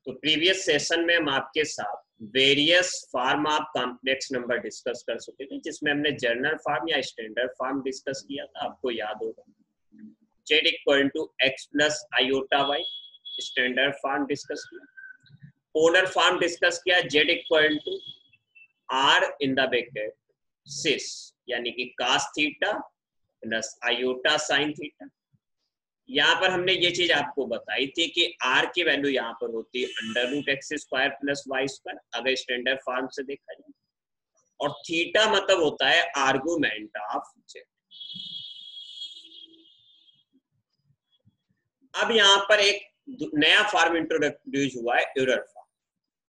तो previous session में हम आपके साथ various form of complex number discuss कर चुके थे, जिसमें हमने जनरल फॉर्म या स्टैंडर्ड फॉर्म डिस्कस किया था। आपको याद होगा z equal to x plus iota y standard form discuss किया। पोलर फॉर्म डिस्कस किया z equal to r in the bracket cis यानी कि cos theta plus iota sine theta. यहाँ पर हमने ये चीज आपको बताई थी कि r की वैल्यू यहाँ पर होती है under root x square plus y square अगर स्टैंडर्ड फॉर्म से देखा जाए, और थीटा मतलब होता है आर्गुमेंट ऑफ z। अब यहाँ पर एक नया फॉर्म इंट्रोड्यूस हुआ है, एरर फॉर्म।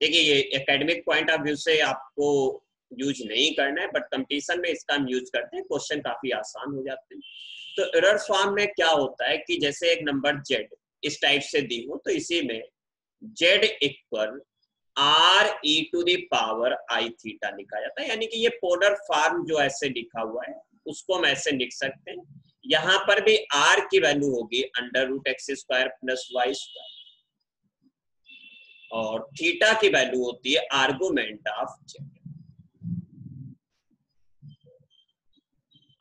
देखिए ये एकेडमिक पॉइंट ऑफ व्यू से आपको यूज नहीं करना है, बट कंपटीशन में इसका हम यूज करते हैं, क्वेश्चन काफी आसान हो जाते हैं। तो एरर फॉर्म में क्या होता है कि जैसे एक नंबर z इस टाइप से दी हो, तो इसी में z equal r e to the power i theta लिखा जाता है। यानी कि ये पोलर फॉर्म जो ऐसे लिखा हुआ है उसको हम ऐसे लिख सकते हैं। यहाँ पर भी r की वैल्यू होगी under root x square plus y square, और थीटा की वैल्यू होती है argument of z,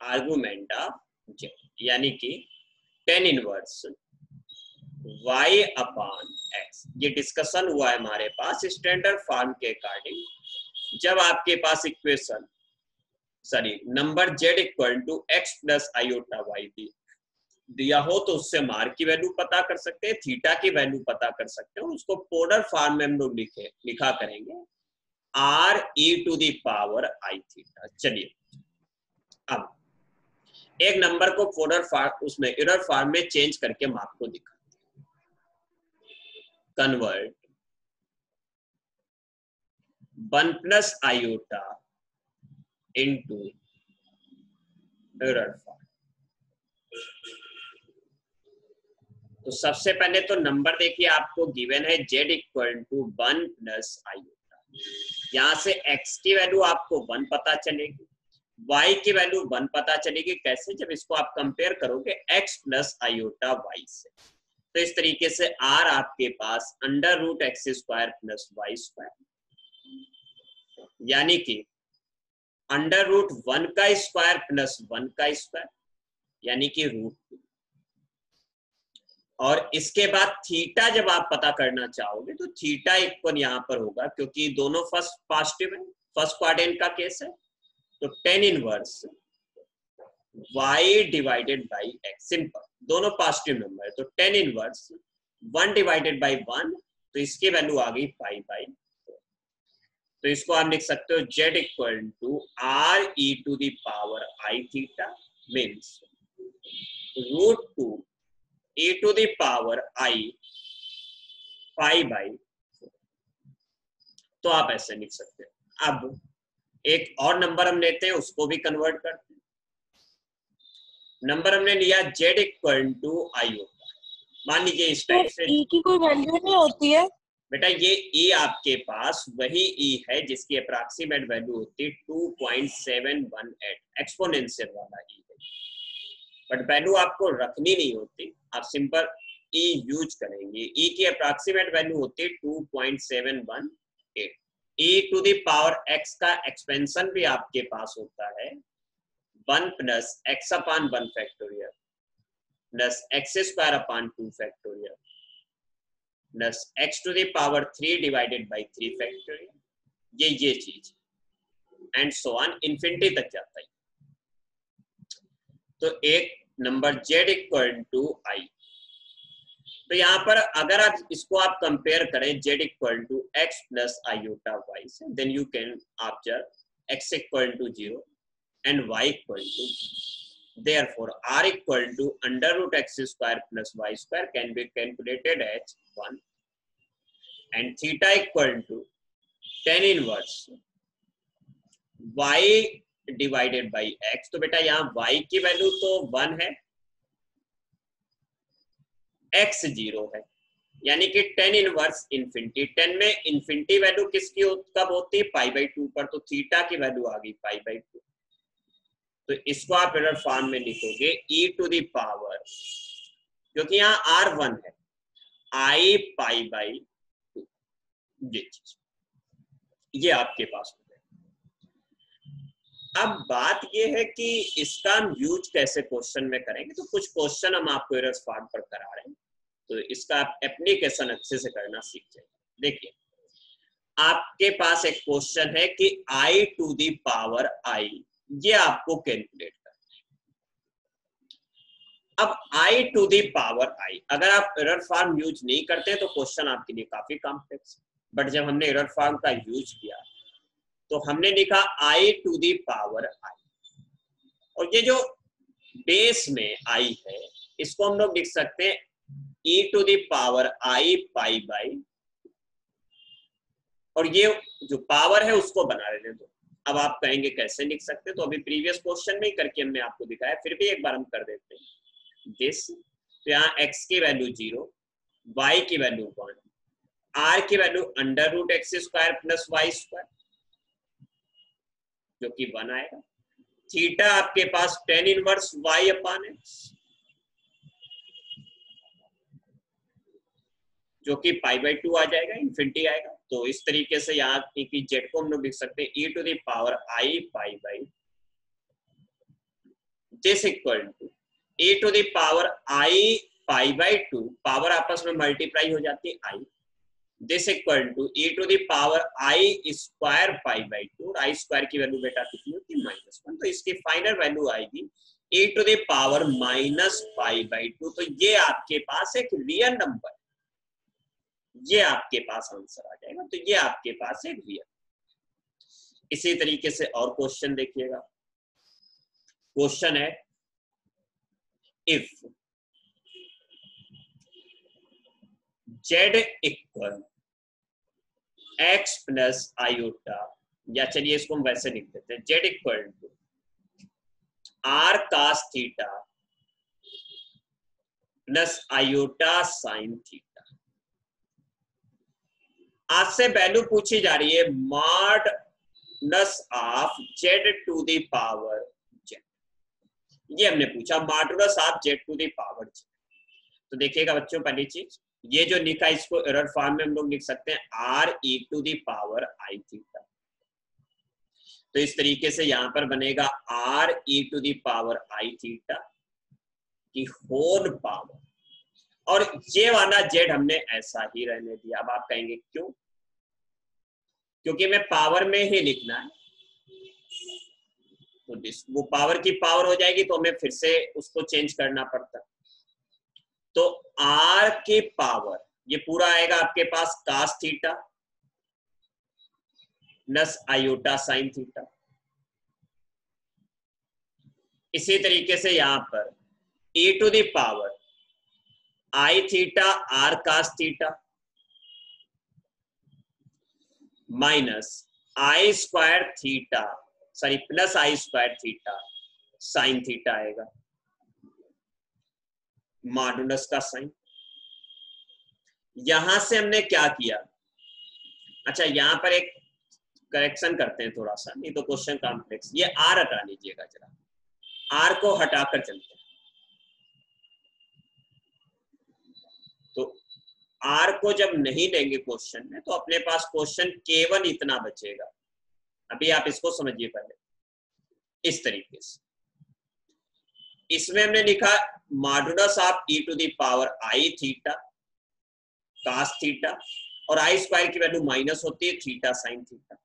argument of z यानी कि tan inverse y upon x। ये डिस्कशन हुआ है हमारे पास स्टैंडर्ड फॉर्म के अकॉर्डिंग। जब आपके पास equation number z equal to x plus iota y दिया हो, तो उससे हम r की वैल्यू पता कर सकते हैं, थीटा की वैल्यू पता कर सकते हैं। उसको पोलर फॉर्म में हम लोग लिखा करेंगे r e to the power i theta. चलिए अब एक नंबर को पोलर फॉर्म उसमें एरर फॉर्म में चेंज करके हम आपको दिखाते हैं। Convert 1 plus iota into error form. तो सबसे पहले तो नंबर देखिए आपको गिवन है z equal to 1 plus iota. यहां से x की वैल्यू आपको 1 पता चलेगी, y की वैल्यू 1 पता चलेगी। कैसे? जब इसको आप कंपेयर करोगे x प्लस आयोटा y से, तो इस तरीके से r आपके पास under root x square plus y square, यानी कि अंडर रूट 1 का स्क्वायर प्लस 1 का स्क्वायर यानी कि रूट 2। और इसके बाद थीटा जब आप पता करना चाहोगे तो थीटा इक्वल यहाँ पर होगा, क्योंकि दोनों फर्स्ट पॉजिटिव है, फर्स्ट क्वाड्रेंट का केस है, तो tan inverse y divided by x। Simple, दोनों पॉजिटिव नंबर है, तो tan इनवर्स 1 डिवाइडेड बाई 1, तो इसकी वैल्यू आ गई पाई बाई। तो इसको आप लिख सकते हो z equal to r e to the power i theta means root 2 e to the power i pi by 4। तो आप ऐसे लिख सकते हैं। अब एक और नंबर हम लेते हैं, उसको भी कन्वर्ट करते हैं। नंबर हमने लिया z इक्वल टू आयोटा। मान लीजिए इस टाइप से e की कोई वैल्यू नहीं होती है बेटा, ये e आपके पास वही e है जिसकी अप्रॉक्सीमेट वैल्यू होती है 2.718, एक्सपोनेंशियल वाला e है, बट वैल्यू आपको रखनी नहीं होती, आप सिंपल e यूज करेंगे। e की अप्रॉक्सीमेट वैल्यू होती है 2.718। e to the power x का एक्सपेंशन भी आपके पास होता है 1 plus x upon 1 factorial plus x square upon 2 factorial plus x to the power 3 divided by 3 factorial. ये चीज एंड सो ऑन इन्फिनिटी तक जाता है। तो एक number z equal to i, तो यहाँ पर अगर आप इसको आप कंपेयर करें z equal to x plus iota y से, then you can observe x equal to 0 and y equal to, therefore r equal to under root x square plus y square can be calculated as 1 and theta equal to tan inverse y divided by x। तो बेटा यहाँ y की value तो 1 है, x 0 है, यानी कि tan inverse infinity. 10 में इंफिनिटी वैल्यू किसकी कब होती है? पाई बाई 2 पर, तो थीटा की वैल्यू आ गई पाई बाई 2। तो इसको आप एरर फॉर्म में लिखोगे e टू द पावर, क्योंकि यहाँ r 1 है, i पाई बाई 2 ये चीज, ये आपके पास हो गया। अब बात ये है कि इसका हम यूज कैसे क्वेश्चन में करेंगे। तो कुछ क्वेश्चन हम आपको एरर फॉर्म पर करा रहे हैं, तो इसका आप एप्लीकेशन अच्छे से करना सीख जाएंगे। देखिए, आपके पास एक क्वेश्चन है कि i to the power i, ये आपको कैलकुलेट करना है। अब i to the power i, अगर आप एरर फॉर्म यूज नहीं करते हैं तो क्वेश्चन आपके लिए काफी कॉम्प्लेक्स है, बट जब हमने एरर फॉर्म का यूज किया तो हमने लिखा i to the power i, और ये जो बेस में i है इसको हम लोग लिख सकते हैं e to the power i pi by, और ये जो पावर है उसको बना लेने दो। अब आप कहेंगे कैसे लिख सकते हैं, तो अभी प्रीवियस क्वेश्चन में ही करके हमने आपको दिखाया, फिर भी एक बार हम कर देते हैं दिस। तो यहाँ x की वैल्यू 0, y की वैल्यू 1, r की value under root x square plus y square जो कि 1 आएगा। थीटा आपके पास tan inverse y upon x जो कि पाई बाई 2 आ जाएगा, इन्फिनिटी आएगा। तो इस तरीके से यहाँ की जेड को हम लोग लिख सकते हैं e to the power i pi by this equal to e to the power i pi by 2, power आपस में मल्टीप्लाई हो जाती है i, this equal to e to the power i square pi by 2, i square की value बेटा कितनी होती है -1, तो इसकी फाइनल वैल्यू आएगी e to the power minus pi by 2। तो ये आपके पास एक रियल नंबर, ये आपके पास आंसर आ जाएगा। तो ये आपके पास एक रियल। इसी तरीके से और क्वेश्चन देखिएगा। क्वेश्चन है if z equal x plus iota, या चलिए इसको हम वैसे लिख देते हैं, z equal to r cos theta plus iota sine theta. आपसे वैल्यू पूछी जा रही है modulus of z to the power z, ये हमने पूछा modulus of z to the power z। तो देखिएगा बच्चों, पहली चीज ये जो लिखा है इसको एरर फॉर्म में हम लोग लिख सकते हैं r e to the power i theta. तो इस तरीके से यहां पर बनेगा r e to the power i theta की होल पावर, और ये वाला z हमने ऐसा ही रहने दिया। अब आप कहेंगे क्यों? क्योंकि मैं पावर में ही लिखना है, तो वो पावर की पावर हो जाएगी तो हमें फिर से उसको चेंज करना पड़ता। तो r की पावर ये पूरा आएगा आपके पास cos theta plus iota sine theta. इसी तरीके से यहां पर e to the power i theta r cos theta minus i square theta, sorry plus i square theta sine theta आएगा, मॉडुलस का साइन। यहां से हमने क्या किया, अच्छा यहां पर एक करेक्शन करते हैं थोड़ा सा, नहीं तो क्वेश्चन कॉम्प्लेक्स। ये r हटा लीजिएगा जरा, r को हटाकर चलते हैं। तो r को जब नहीं लेंगे क्वेश्चन में तो अपने पास क्वेश्चन केवल इतना बचेगा। अभी आप इसको समझिए पहले, इस तरीके से इसमें हमने लिखा modulus of e to the power i theta cos theta, और i स्क्वायर की वैल्यू माइनस होती है थीटा साइन थीटा,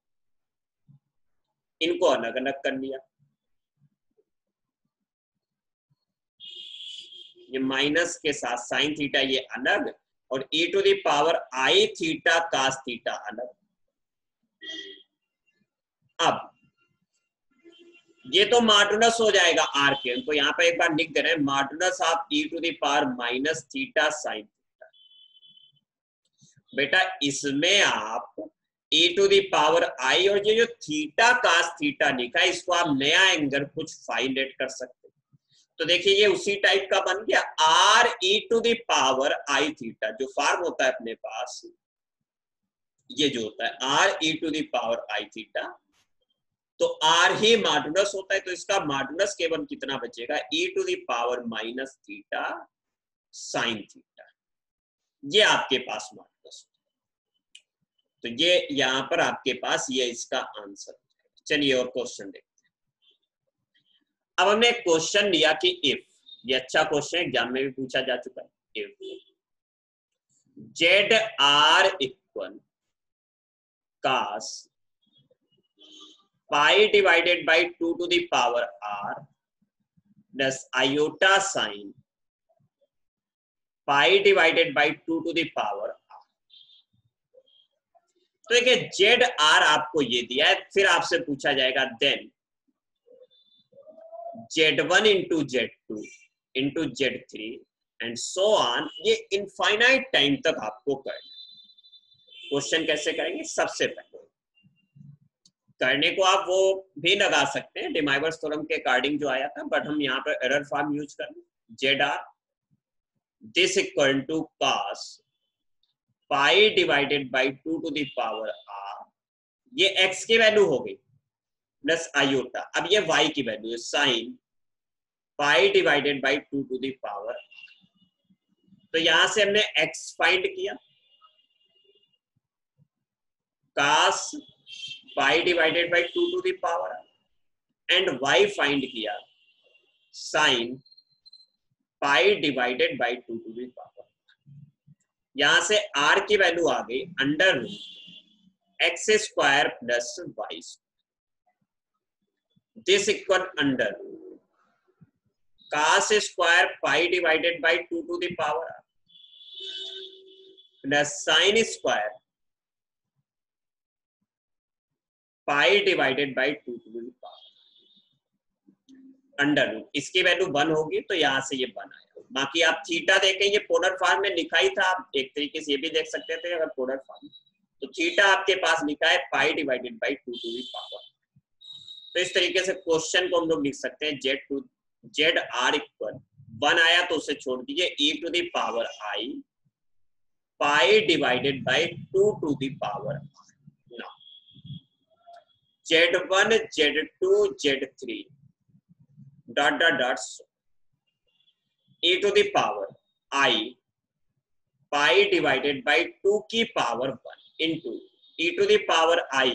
इनको अलग अलग कर लिया। ये माइनस के साथ साइन थीटा ये अलग, और e to the power i theta cos theta अलग। अब ये तो मॉडुलस हो जाएगा r के, तो यहाँ पर एक बार लिख दे रहे हैं modulus of e to the power minus theta sine theta. बेटा इसमें आप e to the power i और ये जो थीटा cos थीटा लिखा है इसको आप नया एंगल कुछ फाइंड आउट कर सकते हैं। तो देखिए ये उसी टाइप का बन गया r e to the power i theta, जो फॉर्म होता है अपने पास ये जो होता है r e to the power i theta, तो r ही मॉडुलस होता है, तो इसका मॉडुलस केवल कितना बचेगा e to the power minus theta sine theta, ये आपके पास मॉडुलस। तो ये यहां पर आपके पास ये इसका आंसर। चलिए और क्वेश्चन देखते हैं। अब हमने एक क्वेश्चन लिया कि इफ, ये अच्छा क्वेश्चन एग्जाम में भी पूछा जा चुका है। If Z R equal cos pi divided by 2 to the power r plus iota sin pi divided by 2 to the power r। तो देखिए जेड आर आपको ये दिया है, फिर आपसे पूछा जाएगा then Z1 into Z2 into Z3 and so on. ये इनफाइनाइट टाइम तक आपको करना। क्वेश्चन कैसे करेंगे? सबसे पहले करने को आप वो भी लगा सकते हैं डिमाइवर्स थ्योरम के अकॉर्डिंग जो आया था, बट हम यहाँ पर एरर फॉर्म यूज कर रहे हैं। Z R this equal to cos pi divided by 2 to the power r, ये x की वैल्यू हो गई, प्लस आयोटा, अब ये y की वैल्यू है sine pi divided by 2 to the power। तो यहां से हमने x फाइंड किया, cos pi divided by 2 to the power, and y find किया sine pi divided by 2 to the power। यहां से r की वैल्यू आ गई under root x square plus y, this equal under cos square pi divided by 2 to the power plus sine square pi divided by 2 to the power under root. इसकी value 1 होगी तो यहां से ये 1 आया। बाकी आप थीटा देखें, ये पोलर फॉर्म में लिखा ही था, आप एक तरीके से ये भी देख सकते थे अगर पोलर फॉर्म, तो थीटा आपके पास लिखा है पाई divided by 2 to the power। तो इस तरीके से क्वेश्चन को हम लोग लिख सकते हैं जेड आर इक्वल 1 आया तो उसे छोड़ दीजिए, e to the power i pi divided by 2 to the power r। Now Z1 Z2 Z3 dot dot dot e to the power i pi divided by 2 की power 1 into e to the power i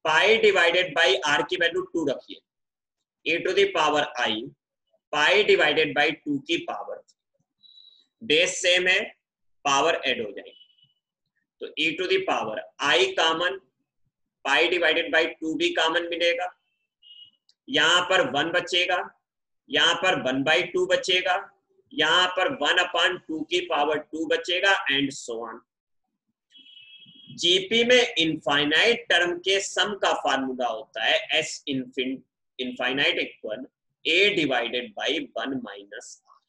pi divided by r की value 2 रखिए, e to the power i pi divided by 2 की power, base same है, power add हो जाएगी, तो e to the power i common, pi divided by 2 भी common मिलेगा, यहां पर 1 बचेगा, यहां पर 1/2 बचेगा, यहां पर 1/2 की पावर 2 बचेगा, एंड सो ऑन। जीपी में इनफाइनाइट टर्म के सम का फार्मूला होता है S infinite equal A divided by 1 minus R.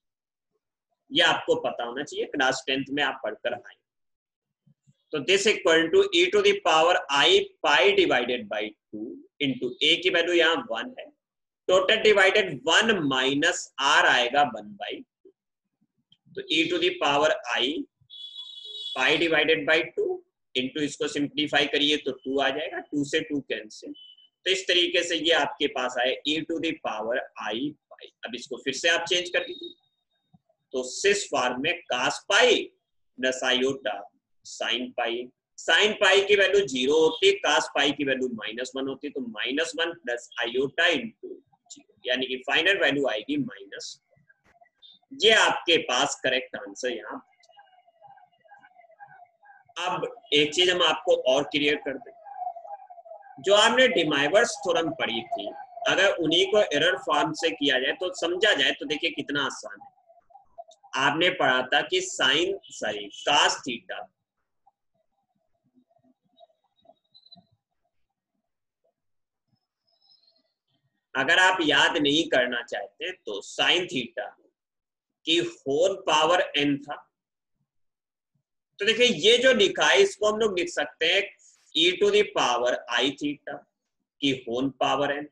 ये आपको पता होना चाहिए, क्लास 10th में आप पढ़कर आए। तो this equal to e to the power i pi divided by 2 into a की वैल्यू यहाँ 1 है, टोटल डिवाइडेड 1 माइनस आर आएगा 1/2, तो e to the power i pi divided by 2 into इसको सिंप्लीफाई करिए तो 2 आ जाएगा, 2 से 2 कैंसिल, तो इस तरीके से ये आपके पास आए e to the power i पाई। अब इसको फिर से आप चेंज कर दीजिए, तो सिस फॉर्म में cos pi plus iota sine पाई की वैल्यू 0 होती, cos पाई की वैल्यू -1 होती, तो -1 प्लस आयोटा इंटू 0, यानी कि फाइनल वैल्यू आएगी -1। ये आपके पास करेक्ट आंसर यहाँ। अब एक चीज हम आपको और क्लियर कर दें, जो आपने डिमाइवर्स थ्योरम पढ़ी थी, अगर उन्हीं को एरर फॉर्म से किया जाए तो समझा जाए तो देखिए कितना आसान है। आपने पढ़ा था कि cos थीटा अगर आप याद नहीं करना चाहते तो साइन थीटा की होल पावर n था, तो देखिए ये जो लिखा है इसको हम लोग लिख सकते हैं e to the power i theta की होल पावर n,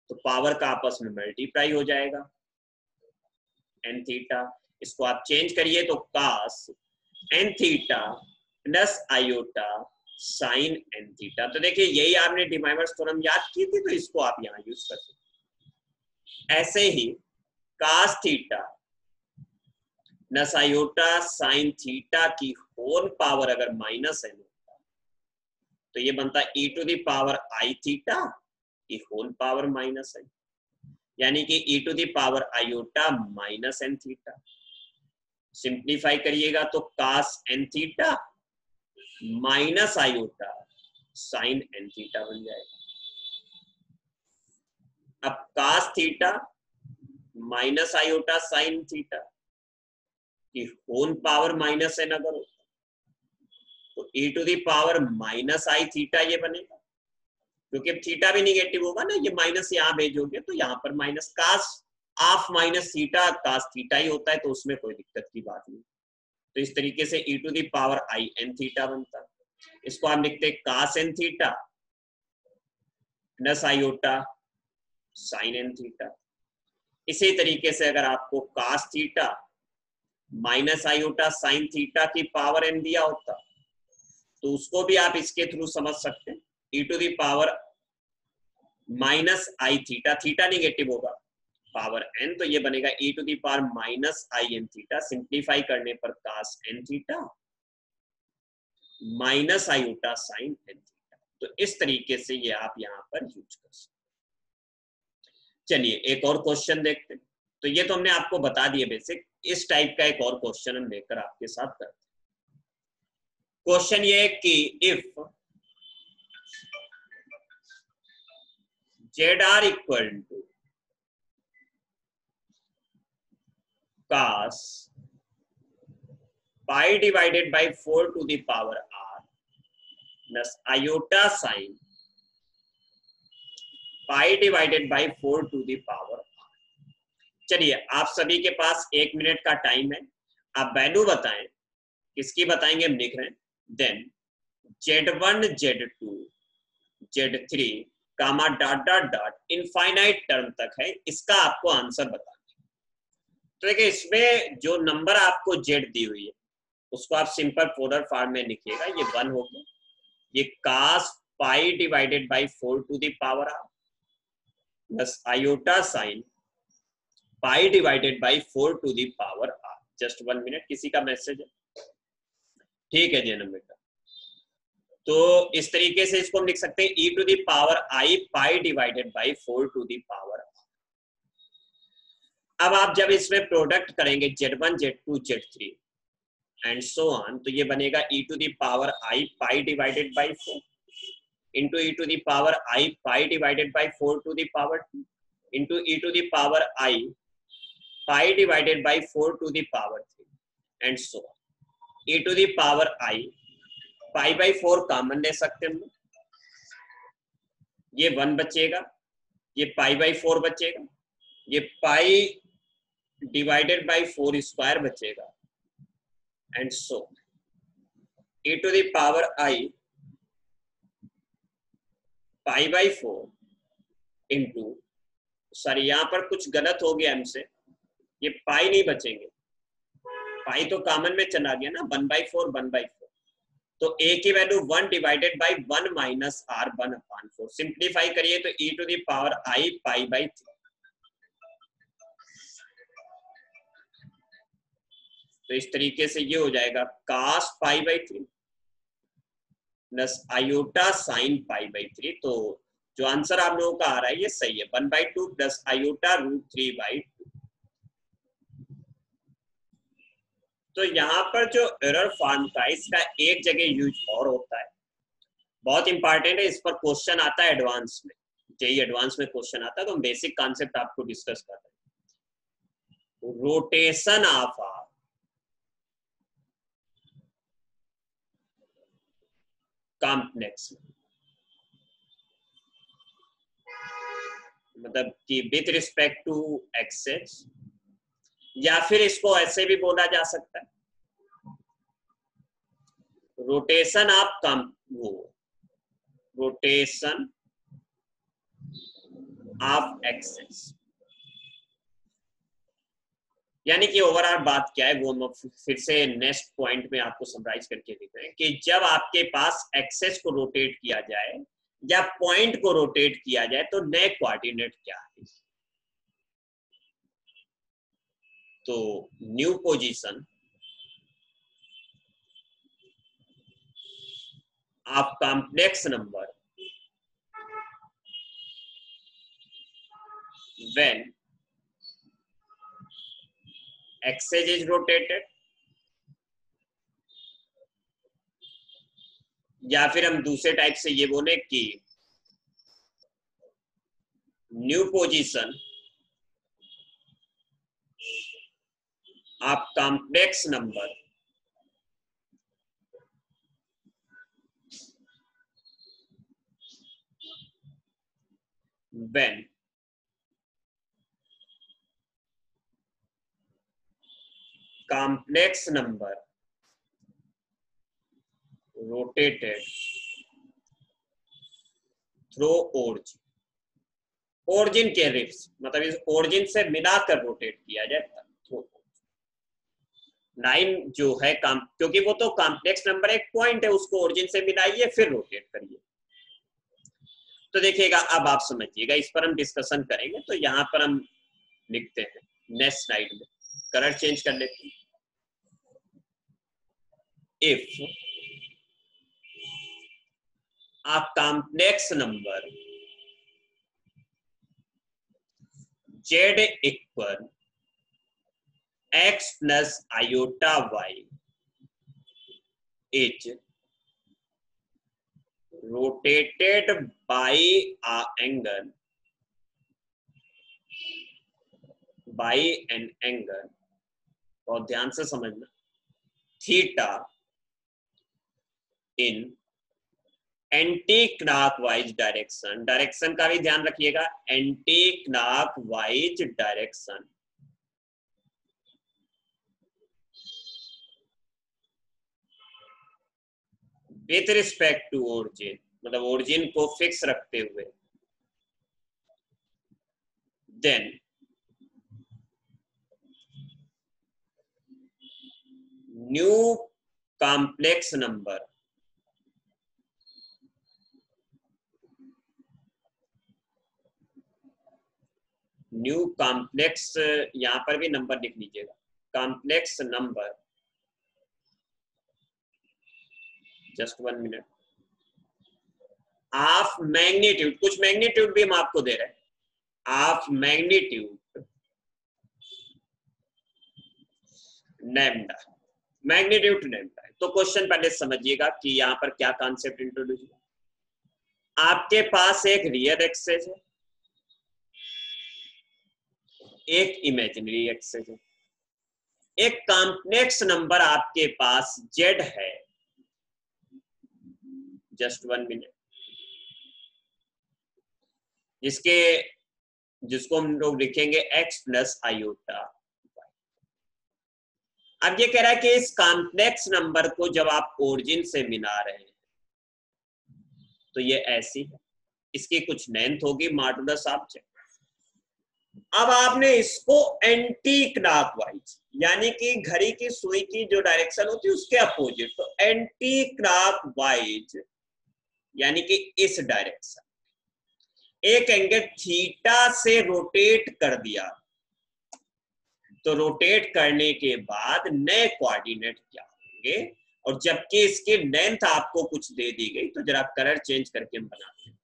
तो पावर का आपस में मल्टीप्लाई हो जाएगा n थीटा, इसको आप चेंज करिए तो cos n theta plus iota sine n theta. तो देखिए यही आपने डिमाइवर्स थ्योरम याद की थी, तो इसको आप यहाँ यूज कर सकते। ऐसे ही cos theta plus iota sine theta की होल पावर अगर -n होता तो ये बनता है e to the power i theta e whole power minus i, यानी कि e to the power iota minus n theta. Simplify करिएगा तो cos n theta minus iota sine n theta बन जाएगा। अब cos theta minus iota sine theta की whole power minus n अगर होता तो e to the power minus i theta ये बनेगा, क्योंकि अब थीटा भी निगेटिव होगा ना, ये माइनस यहाँ भेजोगे तो यहाँ पर minus cos of minus theta cos theta ही होता है, तो उसमें कोई दिक्कत की बात नहीं। तो इस तरीके से e to the power i n theta बनता है। इसको आप लिखते cos n theta plus iota sine n theta. इसी तरीके से अगर आपको cos theta minus iota sine theta की पावर एन दिया होता तो उसको भी आप इसके थ्रू समझ सकते हैं, e to the power minus i theta, theta negative होगा, पावर n, तो ये बनेगा e to the power minus i n theta. Simplify करने पर cos n theta minus iota sine n theta. तो इस तरीके से ये आप यहाँ पर यूज कर सकते। चलिए एक और क्वेश्चन देखते हैं। तो ये तो हमने आपको बता दिया बेसिक, इस टाइप का एक और क्वेश्चन हम लेकर आपके साथ करते हैं। क्वेश्चन ये है कि if Z R equal to cos pi divided by 4 to the power r plus iota sine pi divided by 4 to the power r। चलिए आप सभी के पास 1 मिनट का टाइम है, आप वैल्यू बताएं, किसकी बताएंगे हम लिख रहे हैं। Then z1 z2 z3 comma dot dot dot infinite term तक है, इसका आपको आंसर बताना। तो देखिए इसमें जो नंबर आपको z दी हुई है उसको आप सिंपल पोलर फॉर्म में लिखिएगा, ये 1 हो गया, ये cos pi divided by 4 to the power r plus iota sine pi divided by 4 to the power r। Just 1 minute, किसी का मैसेज है? ठीक है जैनम बेटा। तो इस तरीके से इसको हम लिख सकते हैं e to the power i pi divided by 4 to the power. अब आप जब इसमें प्रोडक्ट करेंगे z1 z2 z3 and so on, तो ये बनेगा e to the power i pi divided by 4 into e to the power i pi divided by 4 to the power 2 into e to the power i pi divided by 4 to the power 3 and so on. e to the power i pi by 4 common ले सकते हैं हम, ये 1 बचेगा, ये पाई by 4 बचेगा, ये pi divided by 4 square बचेगा and so e to the power i pi by 4 into, sorry यहाँ पर कुछ गलत हो गया हमसे, ये पाई नहीं बचेंगे, पाई तो कॉमन में चला गया ना, 1/4 1/4, तो a की value 1 divided by 1 minus r 1/4। Simplify करिए तो e to the power i pi by 3। तो इस तरीके से ये हो जाएगा cos pi by 3 plus iota sine pi by 3। तो जो आंसर आप लोगों का आ रहा है ये सही है, 1/2 प्लस आयोटा √3/2। तो यहाँ पर जो एरर फॉर्म का इसका एक जगह यूज और होता है, बहुत इंपॉर्टेंट है, इस पर क्वेश्चन आता है एडवांस में, जेई एडवांस में क्वेश्चन आता है, तो हम बेसिक कॉन्सेप्ट आपको डिस्कस कर रहे हैं। रोटेशन ऑफ आर कॉम्प्लेक्स, मतलब कि विथ रिस्पेक्ट टू एक्सेस, या फिर इसको ऐसे भी बोला जा सकता है rotation of rotation of axes. यानी कि ओवरऑल बात क्या है वो हम फिर से नेक्स्ट पॉइंट में आपको समराइज करके लिख रहे हैं कि जब आपके पास एक्सेस को रोटेट किया जाए या पॉइंट को रोटेट किया जाए तो नए कोऑर्डिनेट क्या है। तो new position of complex number when axis is rotated, या फिर हम दूसरे टाइप से ये बोले कि new position of complex number when complex number rotated through origin, origin के रिप्स मतलब इस origin से मिलाकर रोटेट किया जाए थ्रू लाइन जो है क्योंकि वो तो कॉम्प्लेक्स नंबर एक पॉइंट है, उसको ओरिजिन से मिलाइए फिर रोटेट करिए। तो देखिएगा अब आप समझिएगा, इस पर हम डिस्कशन करेंगे। तो यहां पर हम लिखते हैं नेक्स्ट स्लाइड में, कलर चेंज कर लेते हैं। If a complex number z equal x plus iota y is rotated by a angle by an angle, और ध्यान से समझना, theta in anticlockwise direction, direction का भी ध्यान रखिएगा, anticlockwise direction with respect to origin, मतलब origin को फिक्स रखते हुए, then new complex number new complex, यहां पर भी नंबर लिख लीजिएगा, complex number, just 1 minute, of magnitude, कुछ मैग्नीट्यूड भी हम आपको दे रहे हैं, of magnitude lambda, magnitude lambda है। तो क्वेश्चन पहले समझिएगा कि यहां पर क्या कॉन्सेप्ट इंट्रोड्यूस हुआ। आपके पास एक रियल एक्सेस है, एक इमेजिनरी एक्सेस है, एक कॉम्प्लेक्स नंबर आपके पास z है, जस्ट 1 मिनट, जिसको हम लोग लिखेंगे x प्लस आयोटा। अब ये कह रहा है कि इस कॉम्प्लेक्स नंबर को जब आप ओरिजिन से मिला रहे हैं तो ये ऐसी है, इसकी कुछ लेंथ होगी मॉडुलस ऑफ z। अब आपने इसको एंटी क्लॉकवाइज, यानी कि घड़ी की सुई की जो डायरेक्शन होती है उसके अपोजिट, तो एंटी क्लॉकवाइज यानी कि इस डायरेक्शन एक एंगल थीटा से रोटेट कर दिया। तो रोटेट करने के बाद नए कोऑर्डिनेट क्या होंगे, और जबकि इसकी लेंथ आपको कुछ दे दी गई, तो जरा कलर चेंज करके हम बनाते हैं।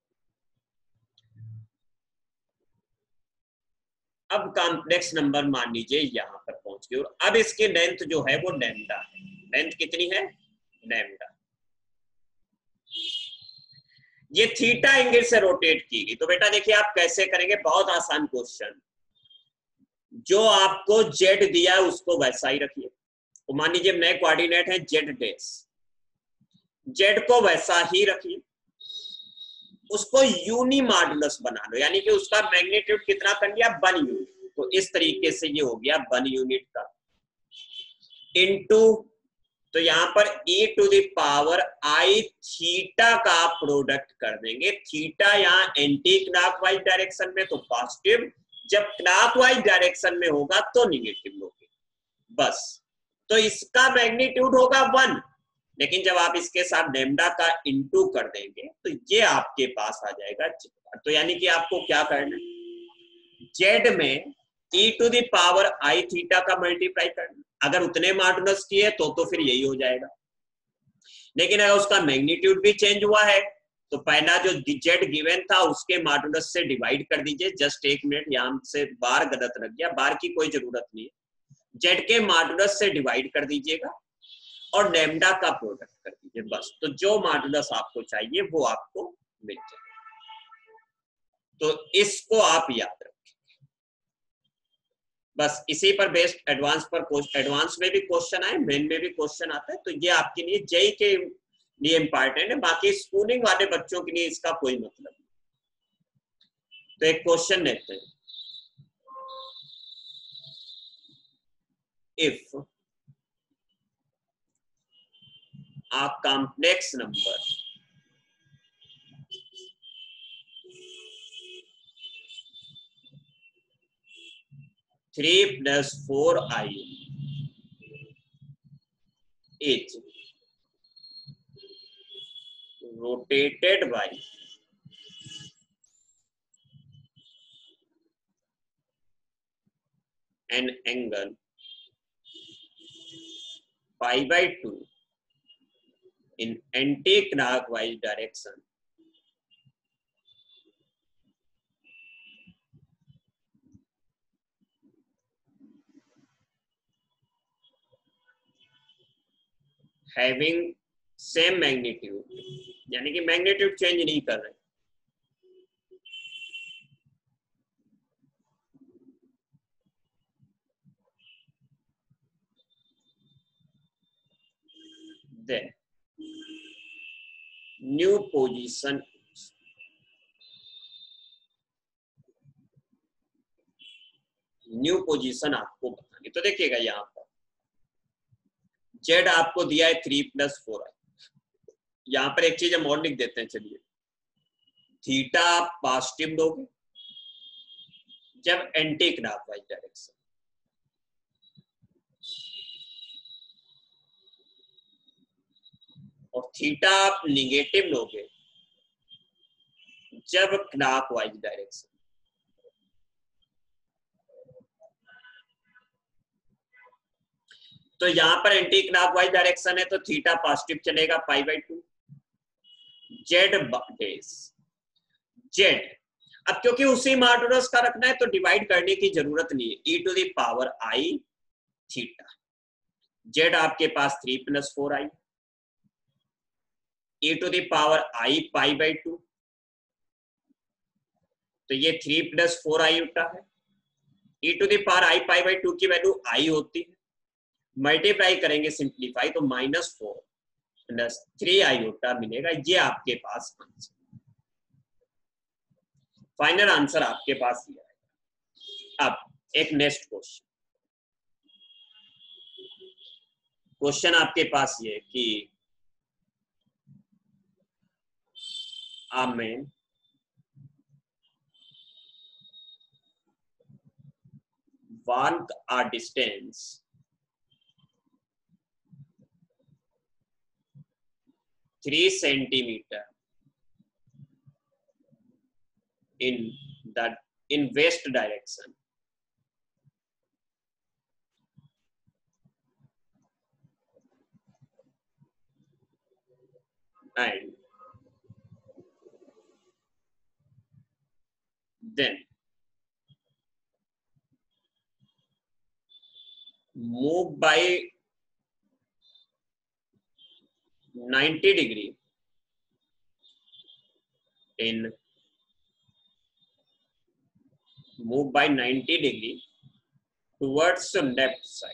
अब कॉम्प्लेक्स नंबर मान लीजिए यहां पर पहुंच गए, और अब इसकी लेंथ जो है वो लैम्डा है। लेंथ कितनी है? लैम्डा। ये थीटा एंगल से रोटेट की गई। तो बेटा देखिए आप कैसे करेंगे, बहुत आसान क्वेश्चन, जो आपको जेड दिया है उसको वैसा ही रखिए। तो मान लीजिए नए कोऑर्डिनेट है जेड डैश, जेड को वैसा ही रखिए, उसको यूनी मॉडुलस बना लो, यानी कि उसका मैग्नीट्यूड कितना कर लिया? 1 यूनिट। तो इस तरीके से ये हो गया 1 यूनिट का, इनटू, तो यहां पर e to the power i theta का आप प्रोडक्ट कर देंगे। थीटा यहाँ एंटी क्लॉकवाइज डायरेक्शन में तो पॉजिटिव, जब क्लॉकवाइज डायरेक्शन में होगा तो निगेटिव होगी, बस। तो इसका मैग्नीट्यूड होगा 1, लेकिन जब आप इसके साथ लैम्डा का इनटू कर देंगे तो ये आपके पास आ जाएगा। तो यानी कि आपको क्या करना है, जेड में e to the power i theta का मल्टीप्लाई करना। अगर उतने मॉडुलस किए तो फिर यही हो जाएगा। लेकिन अगर उसका मैग्नीट्यूड भी चेंज हुआ है तो पहला जो जेड गिवन था उसके मॉडुलस से डिवाइड कर दीजिए। जस्ट एक मिनट, यहाँ से बार गलत रख गया, बार की कोई जरूरत नहीं है। जेड के मॉडुलस से डिवाइड कर दीजिएगा और लैम्डा का प्रोडक्ट कर दीजिए बस। तो जो मॉडुलस आपको चाहिए वो आपको मिल जाए। तो इसको आप याद रखें बस। इसी पर बेस्ड एडवांस में भी क्वेश्चन आए, मेन में भी क्वेश्चन आता है। तो ये आपके लिए जेई के लिए इंपॉर्टेंट है, बाकी स्कूलिंग वाले बच्चों के लिए इसका कोई मतलब नहीं। तो एक क्वेश्चन लेते हैं। If a complex number three plus 4i is rotated by an angle pi by 2 in anti-clockwise direction, having same magnitude, यानी कि मैग्नीट्यूड चेंज नहीं कर रहे, then न्यू पोजीशन आपको बतानी। तो देखिएगा यहाँ पर जेड आपको दिया है 3 + 4i। यहाँ पर एक चीज हम और लिख देते हैं, चलिए। थीटा आप पॉजिटिव लोगे जब एंटी क्लॉकवाइज डायरेक्शन, और थीटा आप निगेटिव लोगे जब क्लॉकवाइज डायरेक्शन। तो यहां पर एंटी क्लॉकवाइज डायरेक्शन है तो थीटा पॉजिटिव चलेगा पाई बाई 2। जेड डेज जेड, अब क्योंकि उसी मॉडुलस का रखना है तो डिवाइड करने की जरूरत नहीं है। e to the power i theta, Z आपके पास 3 + 4i, e to the power i pi by 2, तो ये 3 + 4i उठा है। e to the power i pi by 2 की वैल्यू आई होती है, मल्टीप्लाई करेंगे सिंप्लीफाई तो -4 + 3i उठा मिलेगा। ये आपके पास आंसर, फाइनल आंसर आपके पास ये आएगा। अब एक नेक्स्ट क्वेश्चन आपके पास ये कि a man walk a distance 3 centimeter in west direction, and then move by 90 degree towards the left side,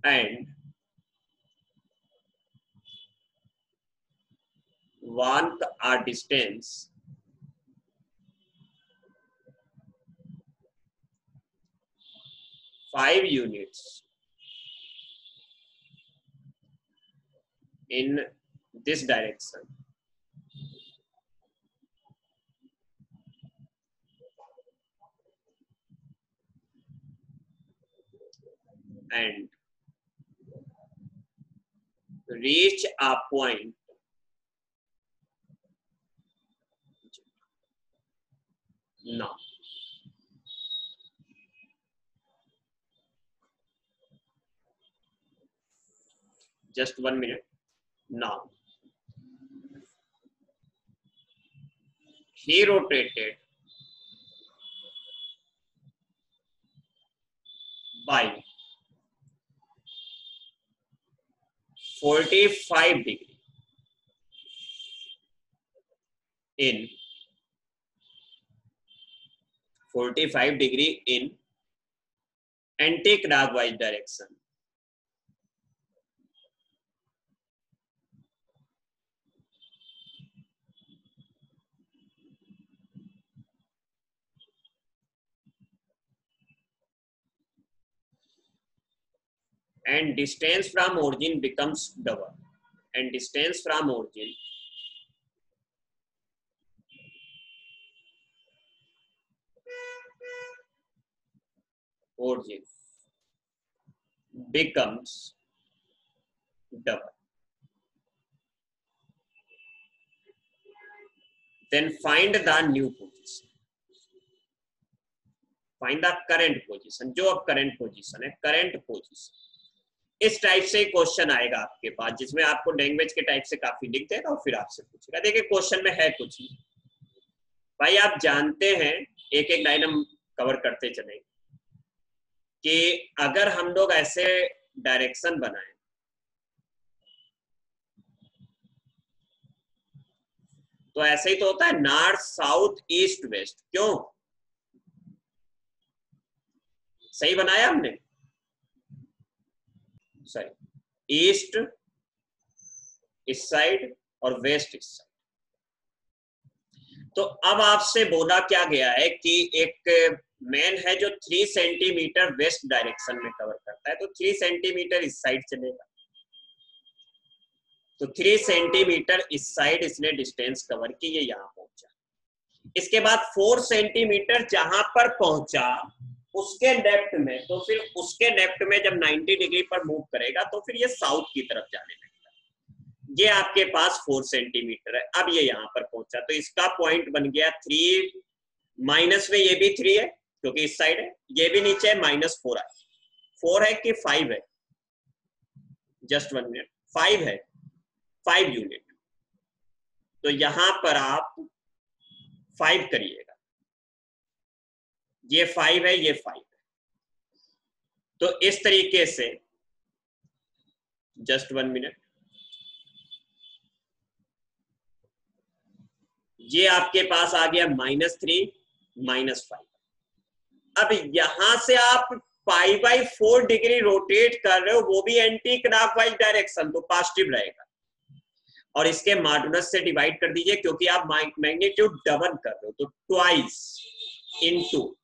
and walk a distance 5 units in this direction, and reach a point now. just 1 minute. Now he rotated by 45 degree in 45 degree in anti-clockwise direction. And distance from origin becomes double. And distance from origin becomes double. Then find the new position. Find the current position. जो अब current position है, current position. इस type से question आएगा आपके पास, जिसमें आपको language के टाइप से काफी लिख देगा और फिर आपसे पूछेगा। देखिए क्वेश्चन में है कुछ नहीं भाई, आप जानते हैं, एक एक लाइन हम कवर करते चले कि अगर हम लोग ऐसे डायरेक्शन बनाएं तो ऐसे ही तो होता है, नॉर्थ साउथ ईस्ट वेस्ट। क्यों? सही बनाया हमने? सही, ईस्ट इस साइड और वेस्ट इस साइड। तो अब आपसे बोला क्या गया है कि एक मैन है जो 3 सेंटीमीटर वेस्ट डायरेक्शन में कवर करता है, तो 3 सेंटीमीटर इस साइड चलेगा, तो 3 सेंटीमीटर इस साइड इसने डिस्टेंस कवर की, ये यहां पहुंचा। इसके बाद 4 सेंटीमीटर जहां पर पहुंचा उसके लेफ्ट में, तो फिर उसके लेफ्ट में जब 90 डिग्री पर मूव करेगा तो फिर ये साउथ की तरफ जाने लगेगा। ये आपके पास 4 सेंटीमीटर है, अब ये यहां पर पहुंचा, तो इसका पॉइंट बन गया 3 माइनस में, ये भी 3 है क्योंकि इस साइड है, ये भी नीचे है, -4 है। 4 है कि 5 है? जस्ट 1 मिनट, 5 है, 5 यूनिट। तो यहां पर आप 5 करिएगा, ये 5 है, ये 5 है। तो इस तरीके से जस्ट 1 मिनट, ये आपके पास आ गया -3 -5। अब यहां से आप π/4 डिग्री रोटेट कर रहे हो, वो भी एंटी क्लॉकवाइज डायरेक्शन, तो पॉजिटिव रहेगा। और इसके मॉडुलस से डिवाइड कर दीजिए क्योंकि आप मैग्नीट्यूड डबल कर रहे हो, तो ट्वाइस इनटू